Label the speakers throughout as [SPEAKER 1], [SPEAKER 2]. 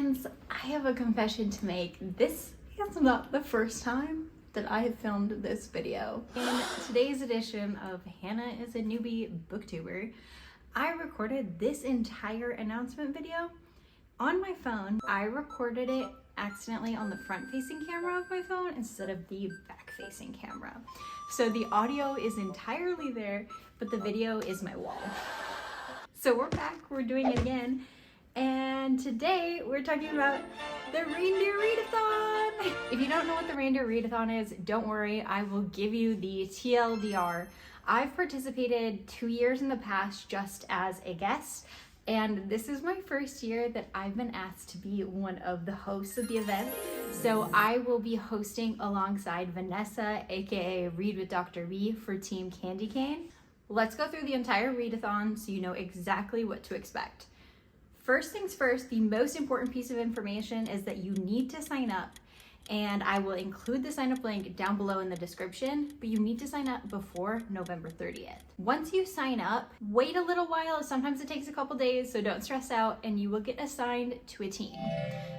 [SPEAKER 1] friends, I have a confession to make. This is not the first time that I have filmed this video. In today's edition of Hannah is a Newbie Booktuber, I recorded this entire announcement video on my phone. I recorded it accidentally on the front-facing camera of my phone instead of the back-facing camera. So the audio is entirely there, but the video is my wall. So we're back, we're doing it again. And today we're talking about the Reindeer Readathon. If you don't know what the Reindeer Readathon is, don't worry, I will give you the TLDR. I've participated 2 years in the past just as a guest, and this is my first year that I've been asked to be one of the hosts of the event. So I will be hosting alongside Vanessa, aka Read with Dr. B for Team Candy Cane. Let's go through the entire readathon so you know exactly what to expect. First things first, the most important piece of information is that you need to sign up, and I will include the sign up link down below in the description, but you need to sign up before November 30th. Once you sign up, wait a little while. Sometimes it takes a couple days, so don't stress out, and you will get assigned to a team.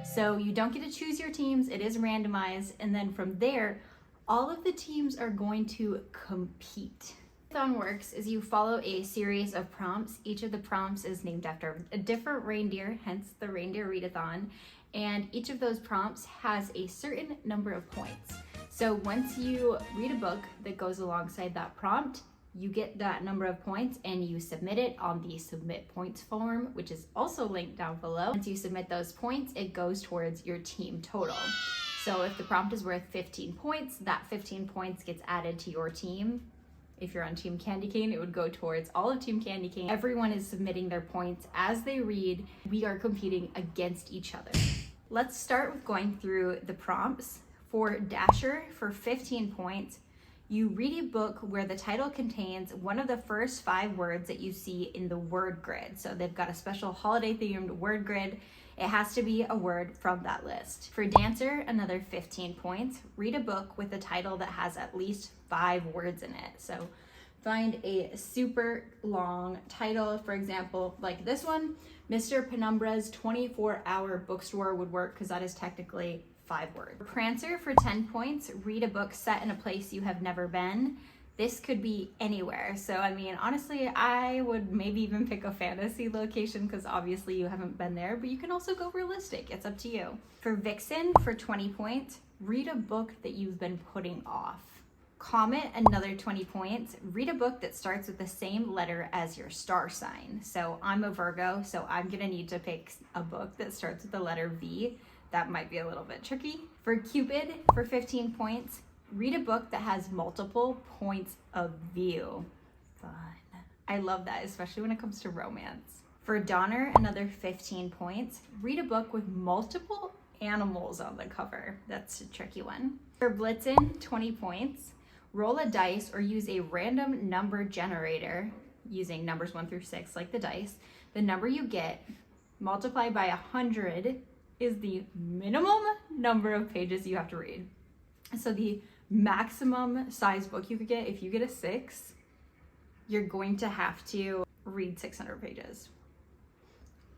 [SPEAKER 1] So you don't get to choose your teams, it is randomized, and then from there, all of the teams are going to compete. How the readathon works is you follow a series of prompts. Each of the prompts is named after a different reindeer, hence the Reindeer Readathon. And each of those prompts has a certain number of points. So once you read a book that goes alongside that prompt, you get that number of points and you submit it on the submit points form, which is also linked down below. Once you submit those points, it goes towards your team total. So if the prompt is worth 15 points, that 15 points gets added to your team. If you're on Team Candy Cane, it would go towards all of Team Candy Cane. Everyone is submitting their points as they read. We are competing against each other. Let's start with going through the prompts. For Dasher, for 15 points, you read a book where the title contains one of the first 5 words that you see in the word grid. So they've got a special holiday themed word grid. It has to be a word from that list. For Dancer, another 15 points. Read a book with a title that has at least 5 words in it. So find a super long title, for example, like this one, Mr. Penumbra's 24-hour bookstore would work because that is technically 5 words. For Prancer, for 10 points, read a book set in a place you have never been. This could be anywhere. So, I mean, honestly, I would maybe even pick a fantasy location because obviously you haven't been there, but you can also go realistic. It's up to you. For Vixen, for 20 points, read a book that you've been putting off. Comet, another 20 points. Read a book that starts with the same letter as your star sign. So I'm a Virgo, so I'm gonna need to pick a book that starts with the letter V. That might be a little bit tricky. For Cupid, for 15 points, read a book that has multiple points of view. Fun. I love that, especially when it comes to romance. For Donner, another 15 points. Read a book with multiple animals on the cover. That's a tricky one. For Blitzen, 20 points. Roll a dice or use a random number generator using numbers 1 through 6 like the dice. The number you get multiplied by 100 is the minimum number of pages you have to read. So the maximum size book you could get, if you get a 6, you're going to have to read 600 pages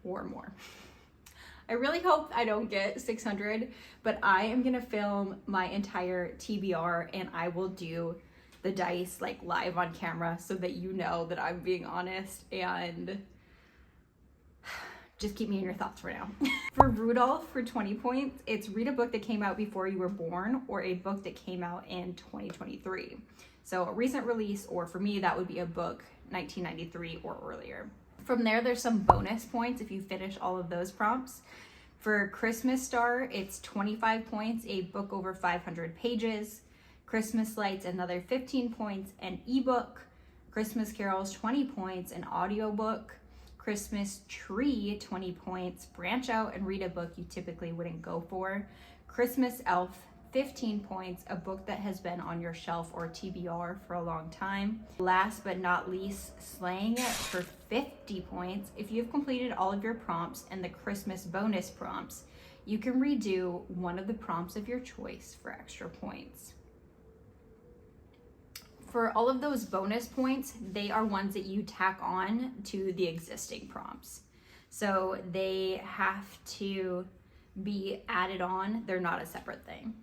[SPEAKER 1] or more. I really hope I don't get 600, but I am gonna film my entire TBR and I will do the dice like live on camera so that you know that I'm being honest, and just keep me in your thoughts for now. For Rudolph, for 20 points, it's read a book that came out before you were born or a book that came out in 2023. So a recent release, or for me, that would be a book 1993 or earlier. From there, there's some bonus points if you finish all of those prompts. For Christmas Star, it's 25 points, a book over 500 pages. Christmas Lights, another 15 points, an ebook. Christmas Carols, 20 points, an audiobook. Christmas Tree, 20 points. Branch out and read a book you typically wouldn't go for. Christmas Elf, 15 points, a book that has been on your shelf or TBR for a long time. Last but not least, Slaying It, for 50 points. If you've completed all of your prompts and the Christmas bonus prompts, you can redo one of the prompts of your choice for extra points. For all of those bonus points, they are ones that you tack on to the existing prompts. So they have to be added on. They're not a separate thing.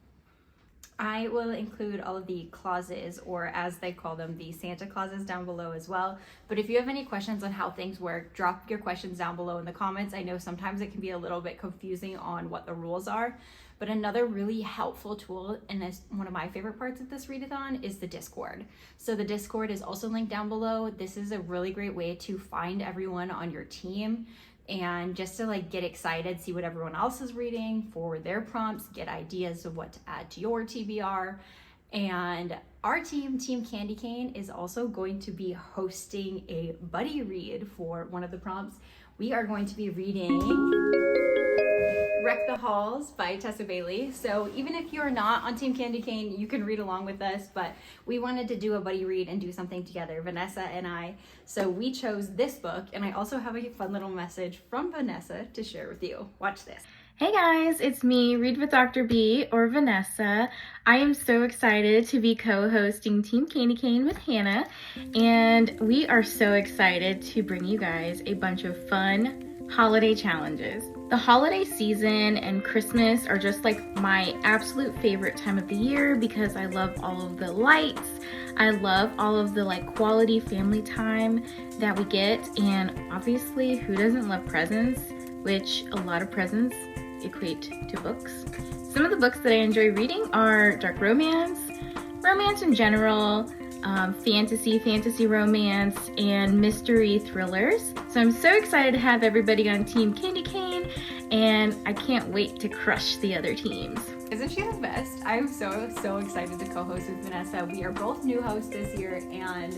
[SPEAKER 1] I will include all of the clauses, or as they call them, the Santa clauses, down below as well. But if you have any questions on how things work, drop your questions down below in the comments. I know sometimes it can be a little bit confusing on what the rules are, but another really helpful tool, and is one of my favorite parts of this readathon, is the Discord. So the Discord is also linked down below. This is a really great way to find everyone on your team, and just to like get excited, see what everyone else is reading for their prompts, get ideas of what to add to your TBR. And our team, Team Candy Cane, is also going to be hosting a buddy read for one of the prompts. We are going to be reading Wreck the Halls by Tessa Bailey. So even if you're not on Team Candy Cane, you can read along with us, but we wanted to do a buddy read and do something together, Vanessa and I. So we chose this book, and I also have a fun little message from Vanessa to share with you. Watch this.
[SPEAKER 2] Hey guys, it's me, Read with Dr. B, or Vanessa. I am so excited to be co-hosting Team Candy Cane with Hannah, and we are so excited to bring you guys a bunch of fun holiday challenges. The holiday season and Christmas are just like my absolute favorite time of the year because I love all of the lights. I love all of the like quality family time that we get, and obviously who doesn't love presents, which a lot of presents equate to books. Some of the books that I enjoy reading are dark romance in general, fantasy romance, and mystery thrillers. So I'm so excited to have everybody on Team Candy Cane, and I can't wait to crush the other teams.
[SPEAKER 1] Isn't she the best? I'm so excited to co-host with Vanessa. We are both new hosts this year, and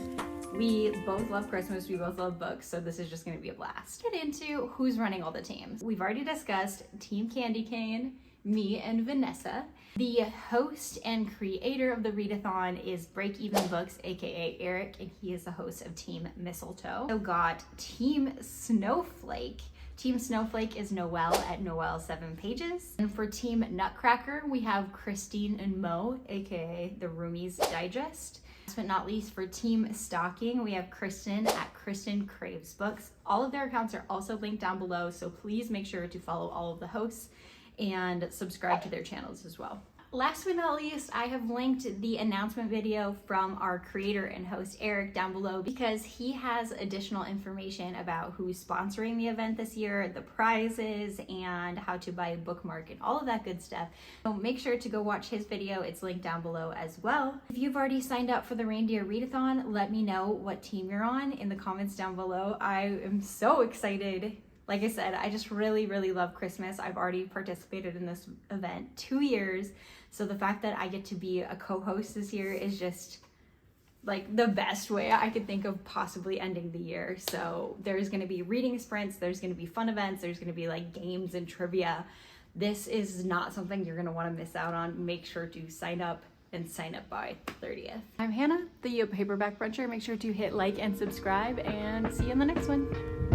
[SPEAKER 1] we both love Christmas, we both love books, so this is just going to be a blast. Get into who's running all the teams. We've already discussed Team Candy Cane, me and Vanessa. The host and creator of the readathon is Break Even Books, aka Erik, and he is the host of Team Mistletoe. So got Team Snowflake. Team Snowflake is Noelle at Noelle 7 Pages. And for Team Nutcracker, we have Kristin and Mo, aka the Roomies Digest. Last but not least, for Team Stalking, we have Kristin at Kristin Craves Books. All of their accounts are also linked down below, so please make sure to follow all of the hosts and subscribe to their channels as well. Last but not least, I have linked the announcement video from our creator and host Erik down below because he has additional information about who's sponsoring the event this year, the prizes, and how to buy a bookmark and all of that good stuff. So make sure to go watch his video. It's linked down below as well. If you've already signed up for the Reindeer Readathon, let me know what team you're on in the comments down below. I am so excited. Like I said, I just really love Christmas. I've already participated in this event 2 years. So the fact that I get to be a co-host this year is just like the best way I could think of possibly ending the year. So there's going to be reading sprints, there's going to be fun events, there's going to be like games and trivia. This is not something you're going to want to miss out on. Make sure to sign up and sign up by 30th. I'm Hannah, the paperback bruncher. Make sure to hit like and subscribe, and see you in the next one.